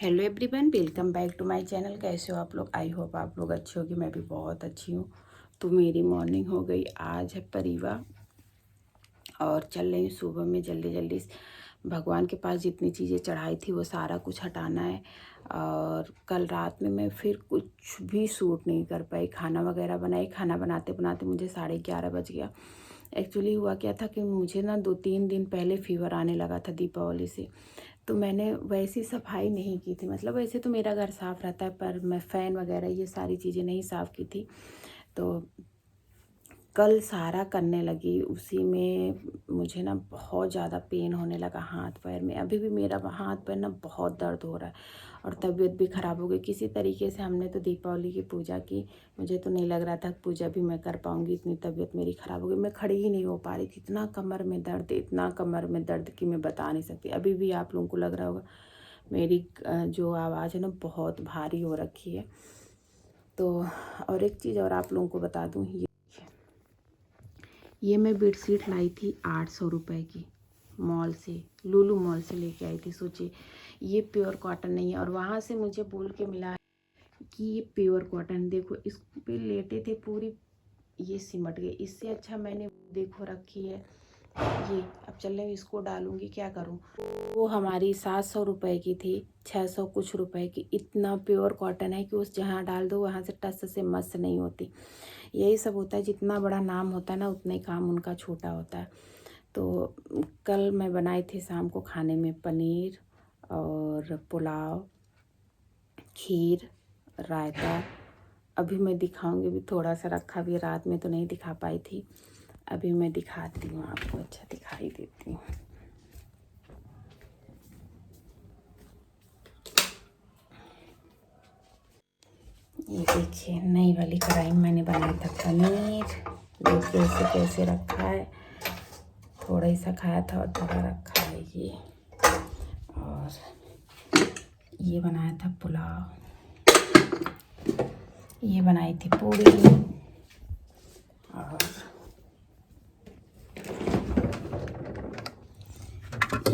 Hello everyone, welcome back to my channel. कैसे हो आप लोग? आई होप आप लोग अच्छे होगी। मैं भी बहुत अच्छी हूँ। तो मेरी मॉर्निंग हो गई। आज है परिवार और चल रही हूँ सुबह में जल्दी जल्दी। भगवान के पास जितनी चीज़ें चढ़ाई थी वो सारा कुछ हटाना है। और कल रात में मैं फिर कुछ भी सूट नहीं कर पाई। खाना वगैरह बनाई। खाना बनाते बनाते मुझे 11:30 बज गया। एक्चुअली हुआ क्या था कि मुझे ना 2-3 दिन पहले फीवर आने लगा था दीपावली से। तो मैंने वैसी सफाई नहीं की थी। मतलब वैसे तो मेरा घर साफ़ रहता है, पर मैं फ़ैन वगैरह ये सारी चीज़ें नहीं साफ़ की थी। तो कल सारा करने लगी। उसी में मुझे ना बहुत ज़्यादा पेन होने लगा हाथ पैर में। अभी भी मेरा हाथ पैर ना बहुत दर्द हो रहा है और तबीयत भी ख़राब हो गई। किसी तरीके से हमने तो दीपावली की पूजा की। मुझे तो नहीं लग रहा था पूजा भी मैं कर पाऊँगी, इतनी तबीयत मेरी ख़राब हो गई। मैं खड़ी ही नहीं हो पा रही थी। इतना कमर में दर्द, इतना कमर में दर्द कि मैं बता नहीं सकती। अभी भी आप लोगों को लग रहा होगा मेरी जो आवाज़ है ना बहुत भारी हो रखी है। तो और एक चीज़ और आप लोगों को बता दूँ, ये मैं बेडशीट लाई थी 800 रुपये की, मॉल से, लुलु मॉल से लेके आई थी। सोचिए ये प्योर कॉटन नहीं है और वहाँ से मुझे बोल के मिला है कि ये प्योर कॉटन। देखो इस पे लेटे थे पूरी, ये सिमट गई। इससे अच्छा मैंने देखो रखी है ये। अब चल रही इसको डालूंगी, क्या करूँ। वो हमारी 700 रुपये की थी, 600 कुछ रुपए की। इतना प्योर कॉटन है कि उस जहाँ डाल दो वहाँ से टस से मस नहीं होती। यही सब होता है, जितना बड़ा नाम होता है ना उतना ही काम उनका छोटा होता है। तो कल मैं बनाई थी शाम को खाने में पनीर और पुलाव, खीर, रायता। अभी मैं दिखाऊंगी, भी थोड़ा सा रखा भी, रात में तो नहीं दिखा पाई थी। अभी मैं दिखाती हूँ आपको, अच्छा दिखाई देती हूँ। ये देखिए नई वाली कढ़ाई में मैंने बनाया था पनीर। देखिए इसे कैसे रखा है, थोड़ा ही सा खाया था और थोड़ा रखा है ये। और ये बनाया था पुलाव, ये बनाई थी पूरी, और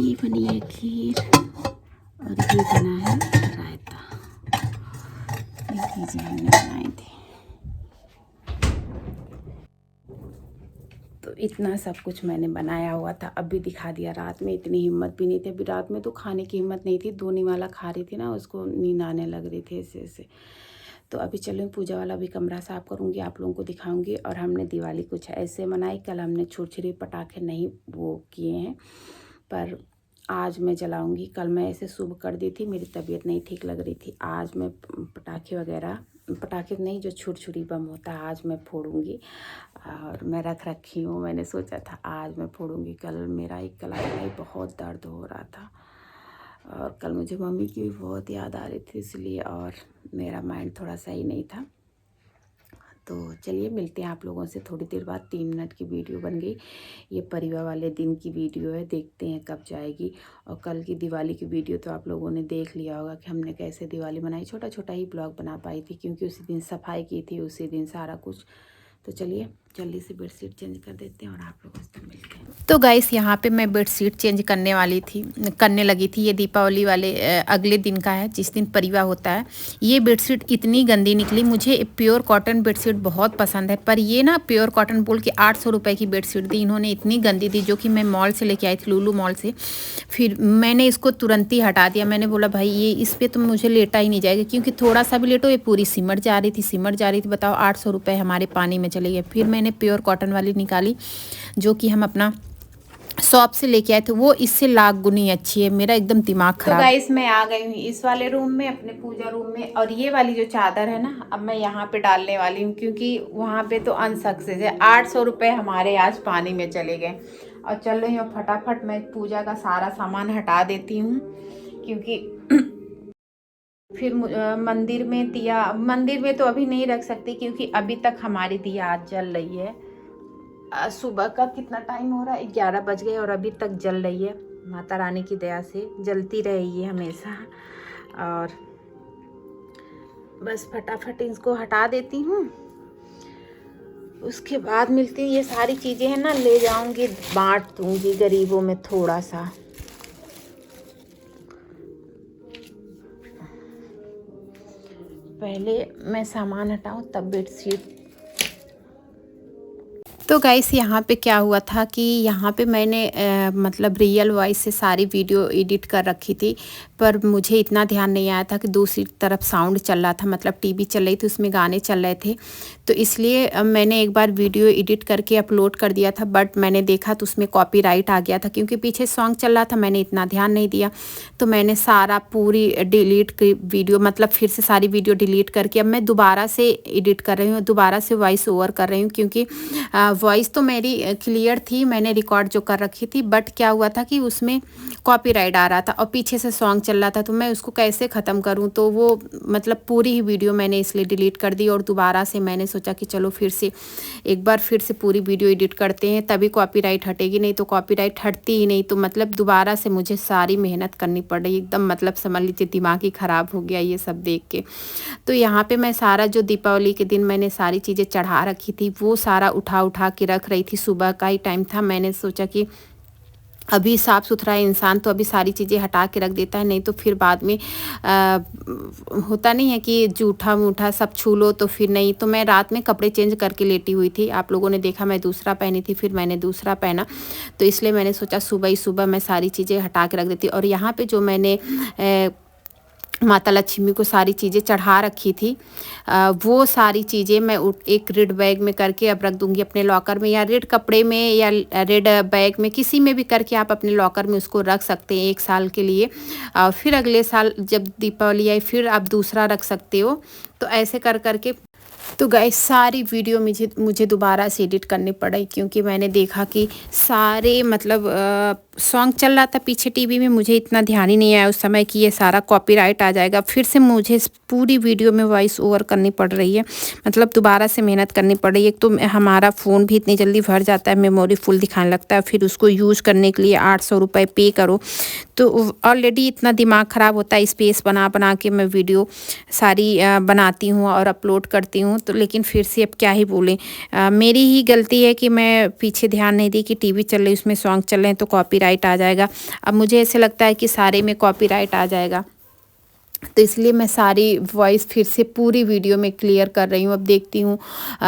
ये बनी है खीर, और ये बना है रायता। ये चीज़ें हमने बनाई थी। तो इतना सब कुछ मैंने बनाया हुआ था। अभी दिखा दिया। रात में इतनी हिम्मत भी नहीं थी। अभी रात में तो खाने की हिम्मत नहीं थी। 2 निवाला खा रही थी ना, उसको नींद आने लग रही थी ऐसे ऐसे। तो अभी चलो पूजा वाला भी कमरा साफ़ करूँगी, आप लोगों को दिखाऊंगी। और हमने दिवाली कुछ ऐसे मनाई। कल हमने छुरछुरी पटाखे नहीं वो किए हैं, पर आज मैं जलाऊंगी। कल मैं ऐसे शुभ कर दी थी, मेरी तबीयत नहीं ठीक लग रही थी। आज मैं पटाखे वगैरह, पटाखे नहीं जो छुरछुरी बम होता है, आज मैं फोड़ूंगी। और मैं रख रखी हूँ, मैंने सोचा था आज मैं फोड़ूंगी। कल मेरा एक कलाई में बहुत दर्द हो रहा था और कल मुझे मम्मी की भी बहुत याद आ रही थी इसलिए, और मेरा माइंड थोड़ा सही नहीं था। तो चलिए मिलते हैं आप लोगों से थोड़ी देर बाद। 3 मिनट की वीडियो बन गई। ये परिवार वाले दिन की वीडियो है, देखते हैं कब जाएगी। और कल की दिवाली की वीडियो तो आप लोगों ने देख लिया होगा कि हमने कैसे दिवाली मनाई। छोटा छोटा ही ब्लॉग बना पाई थी क्योंकि उसी दिन सफाई की थी, उसी दिन सारा कुछ। तो चलिए जल्दी से बेडशीट चेंज कर देते हैं और आप लोगों से मिलते हैं। तो गाइस यहाँ पे मैं बेडशीट चेंज करने लगी थी। ये दीपावली वाले अगले दिन का है, जिस दिन परिवा होता है। ये बेडशीट इतनी गंदी निकली। मुझे प्योर कॉटन बेडशीट बहुत पसंद है, पर ये ना प्योर कॉटन बोल के 800 रुपये की बेडशीट दी इन्होंने। इतनी गंदी दी, जो कि मैं मॉल से लेके आई थी, लुलु मॉल से। फिर मैंने इसको तुरंत ही हटा दिया। मैंने बोला भाई ये इस पर तो मुझे लेटा ही नहीं जाएगा, क्योंकि थोड़ा सा भी लेटो ये पूरी सिमट जा रही थी। बताओ 800 रुपये हमारे पानी में चले गए। फिर मैंने प्योर कॉटन वाली निकाली, जो कि हम अपना शॉप से लेके आए थे। वो इससे लाख गुनी अच्छी है। मेरा एकदम दिमाग खराब। तो गाइस मैं आ गई हूँ इस वाले रूम में, अपने पूजा रूम में। और ये वाली जो चादर है ना, अब मैं यहाँ पे डालने वाली हूँ, क्योंकि वहाँ पे तो अनसक्सेस है। 800 रुपये हमारे आज पानी में चले गए। और चल रही हूँ फटाफट मैं पूजा का सारा सामान हटा देती हूँ, क्योंकि फिर मंदिर में दिया, मंदिर में तो अभी नहीं रख सकती, क्योंकि अभी तक हमारी दिया आज जल रही है। सुबह का कितना टाइम हो रहा है, 11 बज गए और अभी तक जल रही है। माता रानी की दया से जलती रहेगी हमेशा। और बस फटाफट इसको हटा देती हूँ, उसके बाद मिलती हूँ। ये सारी चीज़ें हैं ना, ले जाऊँगी, बांट दूँगी गरीबों में थोड़ा सा। पहले मैं सामान हटाऊं तब बेडशीट। तो गाइस यहाँ पे क्या हुआ था कि यहाँ पे मैंने मतलब रियल वॉइस से सारी वीडियो एडिट कर रखी थी, पर मुझे इतना ध्यान नहीं आया था कि दूसरी तरफ साउंड चल रहा था, मतलब टीवी चल रही थी, उसमें गाने चल रहे थे। तो इसलिए मैंने एक बार वीडियो एडिट करके अपलोड कर दिया था, बट मैंने देखा तो उसमें कॉपीराइट आ गया था, क्योंकि पीछे सॉन्ग चल रहा था, मैंने इतना ध्यान नहीं दिया। तो मैंने सारा पूरी डिलीट की वीडियो, मतलब फिर से सारी वीडियो डिलीट करके अब मैं दोबारा से एडिट कर रही हूँ, दोबारा से वॉइस ओवर कर रही हूँ, क्योंकि वॉइस तो मेरी क्लियर थी, मैंने रिकॉर्ड जो कर रखी थी, बट क्या हुआ था कि उसमें कॉपीराइट आ रहा था और पीछे से सॉन्ग चल रहा था, तो मैं उसको कैसे ख़त्म करूं। तो वो मतलब पूरी ही वीडियो मैंने इसलिए डिलीट कर दी, और दोबारा से मैंने सोचा कि चलो फिर से एक बार फिर से पूरी वीडियो एडिट करते हैं, तभी कॉपीराइट हटेगी, नहीं तो कॉपीराइट हटती ही नहीं। तो मतलब दोबारा से मुझे सारी मेहनत करनी पड़ रही, एकदम मतलब समझ लीजिए दिमाग ही ख़राब हो गया ये सब देख के। तो यहाँ पे मैं सारा जो दीपावली के दिन मैंने सारी चीज़ें चढ़ा रखी थी, वो सारा उठा उठा के रख रही थी। सुबह का ही टाइम था, मैंने सोचा कि अभी साफ़ सुथरा इंसान तो अभी सारी चीज़ें हटा के रख देता है, नहीं तो फिर बाद में होता नहीं है कि जूठा मूठा सब छू लो तो फिर नहीं। तो मैं रात में कपड़े चेंज करके लेटी हुई थी, आप लोगों ने देखा मैं दूसरा पहनी थी, फिर मैंने दूसरा पहना, तो इसलिए मैंने सोचा सुबह ही सुबह मैं सारी चीज़ें हटा के रख देती। और यहाँ पे जो मैंने माता लक्ष्मी को सारी चीज़ें चढ़ा रखी थी, वो सारी चीज़ें मैं एक रेड बैग में करके अब रख दूंगी अपने लॉकर में, या रेड कपड़े में, या रेड बैग में, किसी में भी करके आप अपने लॉकर में उसको रख सकते हैं 1 साल के लिए। फिर अगले साल जब दीपावली आए फिर आप दूसरा रख सकते हो। तो ऐसे कर करके तो गाइस सारी वीडियो मुझे दोबारा से एडिट करनी पड़ी, क्योंकि मैंने देखा कि सारे मतलब सॉन्ग चल रहा था पीछे टीवी में, मुझे इतना ध्यान ही नहीं आया उस समय कि ये सारा कॉपीराइट आ जाएगा। फिर से मुझे पूरी वीडियो में वॉइस ओवर करनी पड़ रही है, मतलब दोबारा से मेहनत करनी पड़ रही है। एक तो हमारा फ़ोन भी इतनी जल्दी भर जाता है, मेमोरी फुल दिखाने लगता है, फिर उसको यूज़ करने के लिए 800 रुपये पे करो। तो ऑलरेडी इतना दिमाग ख़राब होता है, स्पेस बना बना के मैं वीडियो सारी बनाती हूँ और अपलोड करती हूँ। तो लेकिन फिर से अब क्या ही बोलें, मेरी ही गलती है कि मैं पीछे ध्यान नहीं दी कि टीवी चल रही, उसमें सॉन्ग चल रहे हैं तो कॉपीराइट आ जाएगा। अब मुझे ऐसे लगता है कि सारे में कॉपीराइट आ जाएगा, तो इसलिए मैं सारी वॉइस फिर से पूरी वीडियो में क्लियर कर रही हूँ। अब देखती हूँ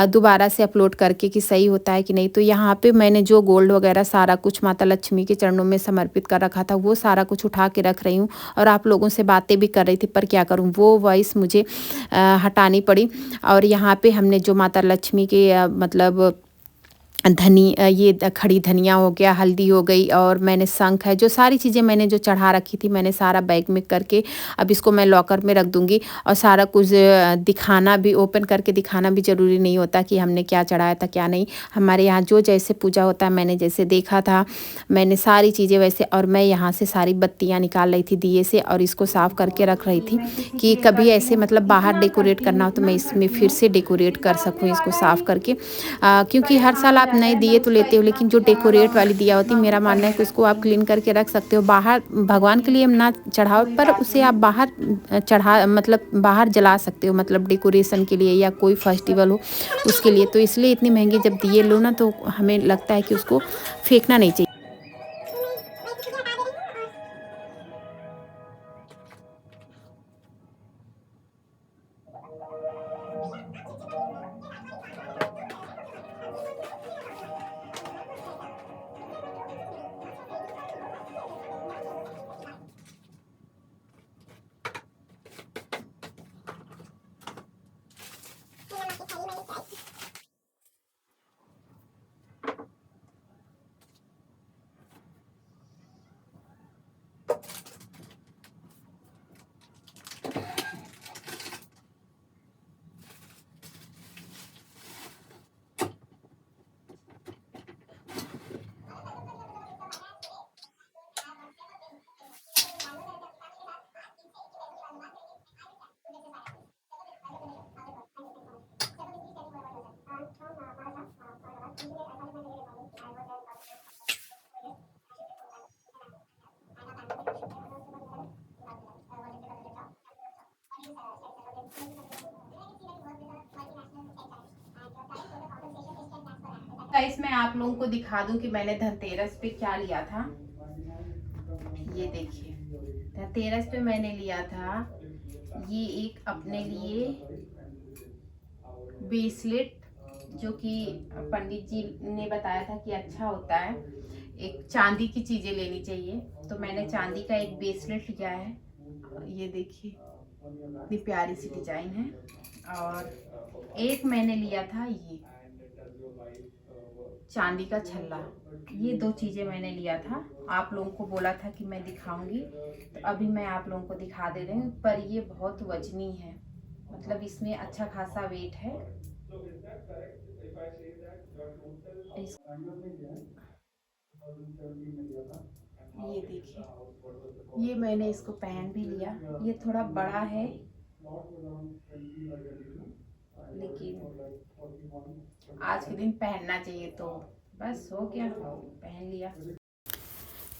दोबारा से अपलोड करके कि सही होता है कि नहीं। तो यहाँ पे मैंने जो गोल्ड वगैरह सारा कुछ माता लक्ष्मी के चरणों में समर्पित कर रखा था, वो सारा कुछ उठा के रख रही हूँ, और आप लोगों से बातें भी कर रही थी, पर क्या करूँ वो वॉइस मुझे हटानी पड़ी। और यहाँ पे हमने जो माता लक्ष्मी के मतलब ये खड़ी धनिया हो गया, हल्दी हो गई, और मैंने शंख है, जो सारी चीज़ें मैंने जो चढ़ा रखी थी मैंने सारा बैग में करके अब इसको मैं लॉकर में रख दूंगी। और सारा कुछ दिखाना भी, ओपन करके दिखाना भी ज़रूरी नहीं होता कि हमने क्या चढ़ाया था क्या नहीं। हमारे यहाँ जो जैसे पूजा होता है, मैंने जैसे देखा था मैंने सारी चीज़ें वैसे। और मैं यहाँ से सारी बत्तियाँ निकाल रही थी दिए से, और इसको साफ़ करके रख रही थी कि कभी ऐसे मतलब बाहर डेकोरेट करना हो तो मैं इसमें फिर से डेकोरेट कर सकूँ इसको साफ़ करके। क्योंकि हर साल आप नए दिए तो लेते हो, लेकिन जो डेकोरेट वाली दिया होती, मेरा मानना है कि उसको आप क्लीन करके रख सकते हो। बाहर भगवान के लिए ना चढ़ाओ, पर उसे आप बाहर चढ़ा मतलब बाहर जला सकते हो, मतलब डेकोरेशन के लिए या कोई फेस्टिवल हो उसके लिए। तो इसलिए इतनी महंगी जब दिए लो ना, तो हमें लगता है कि उसको फेंकना नहीं चाहिए। गाइस मैं आप लोगों को दिखा दूं कि मैंने धनतेरस पे क्या लिया था। ये देखिए धनतेरस पे मैंने लिया था ये एक अपने लिए ब्रेसलेट, जो कि पंडित जी ने बताया था कि अच्छा होता है, एक चांदी की चीज़ें लेनी चाहिए। तो मैंने चांदी का एक ब्रेसलेट लिया है, ये देखिए इतनी प्यारी सी डिजाइन है। और एक मैंने लिया था ये चांदी का छल्ला। ये 2 चीज़ें मैंने लिया था, आप लोगों को बोला था कि मैं दिखाऊंगी, तो अभी मैं आप लोगों को दिखा दे रही हूँ। पर ये बहुत वजनी है, मतलब इसमें अच्छा खासा वेट है। ये देखिए, ये मैंने इसको पहन भी लिया। ये थोड़ा बड़ा है, लेकिन आज के दिन पहनना चाहिए, तो बस हो गया, पहन लिया।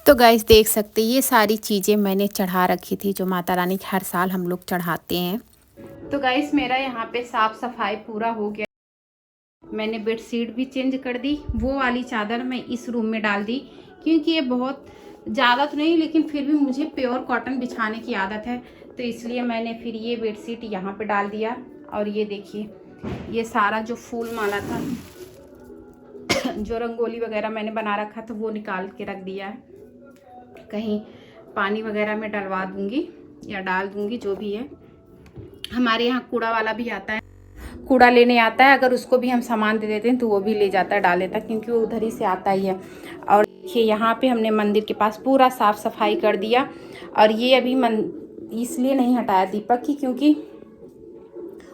तो गाइस देख सकते हैं ये सारी चीज़ें मैंने चढ़ा रखी थी, जो माता रानी की हर साल हम लोग चढ़ाते हैं। तो गाइस मेरा यहाँ पे साफ सफाई पूरा हो गया। मैंने बेडशीट भी चेंज कर दी, वो वाली चादर मैं इस रूम में डाल दी, क्योंकि ये बहुत ज़्यादा तो नहीं, लेकिन फिर भी मुझे प्योर कॉटन बिछाने की आदत है, तो इसलिए मैंने फिर ये बेडशीट यहाँ पे डाल दिया। और ये देखिए, ये सारा जो फूल माला था, जो रंगोली वगैरह मैंने बना रखा था, वो निकाल के रख दिया है। कहीं पानी वगैरह में डलवा दूंगी या डाल दूंगी, जो भी है। हमारे यहाँ कूड़ा वाला भी आता है, कूड़ा लेने आता है, अगर उसको भी हम सामान दे देते हैं तो वो भी ले जाता है, डाल लेता है, क्योंकि वो उधर ही से आता ही है। और देखिए यहाँ पे हमने मंदिर के पास पूरा साफ सफाई कर दिया। और ये अभी इसलिए नहीं हटाया दीपक की, क्योंकि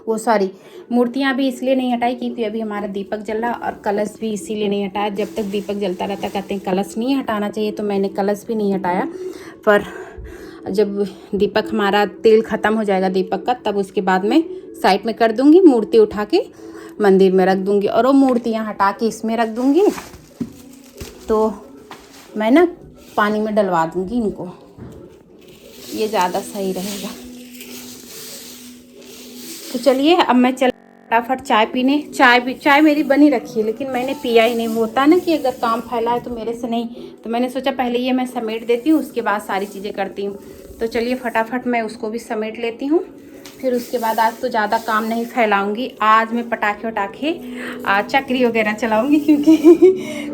वो सॉरी मूर्तियाँ भी इसलिए नहीं हटाई क्योंकि अभी हमारा दीपक जल रहा, और कलश भी इसीलिए नहीं हटाया। जब तक दीपक जलता रहता कहते हैं कलश नहीं हटाना चाहिए, तो मैंने कलश भी नहीं हटाया। पर जब दीपक हमारा तेल ख़त्म हो जाएगा दीपक का, तब उसके बाद में साइड में कर दूंगी, मूर्ति उठा के मंदिर में रख दूंगी, और वो मूर्तियाँ हटा के इसमें रख दूंगी। तो मैं ना पानी में डलवा दूंगी इनको, ये ज़्यादा सही रहेगा। तो चलिए अब मैं फटाफट चाय पीने। चाय मेरी बनी रखी है, लेकिन मैंने पिया ही नहीं। होता ना कि अगर काम फैला है तो मेरे से नहीं, तो मैंने सोचा पहले ये मैं समेट देती हूँ, उसके बाद सारी चीज़ें करती हूँ। तो चलिए फटाफट मैं उसको भी समेट लेती हूँ, फिर उसके बाद आज तो ज़्यादा काम नहीं फैलाऊँगी। आज मैं पटाखे चक्री वगैरह चलाऊँगी, क्योंकि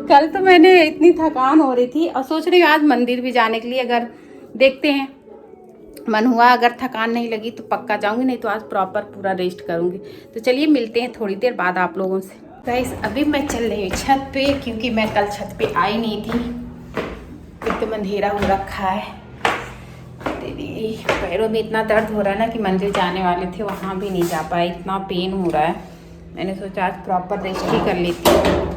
कल तो मैंने इतनी थकान हो रही थी, और सोच रही हूँ आज मंदिर भी जाने के लिए, अगर देखते हैं मन हुआ, अगर थकान नहीं लगी तो पक्का जाऊंगी, नहीं तो आज प्रॉपर पूरा रेस्ट करूंगी। तो चलिए मिलते हैं थोड़ी देर बाद आप लोगों से। गाइस अभी मैं चल रही हूँ छत पे, क्योंकि मैं कल छत पे आई नहीं थी, एकदम अंधेरा हो रखा है। तेरी पैरों में इतना दर्द हो रहा है ना कि मंदिर जाने वाले थे वहाँ भी नहीं जा पाए, इतना पेन हो रहा है। मैंने सोचा आज प्रॉपर रेस्ट ही कर लेती हूँ।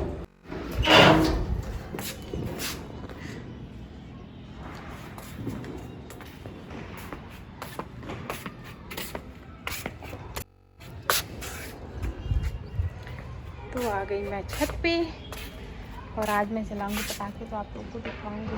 तो आ गई मैं छत पे, और आज मैं चलाऊंगी पटाखे, तो आप लोगों को दिखाऊंगी।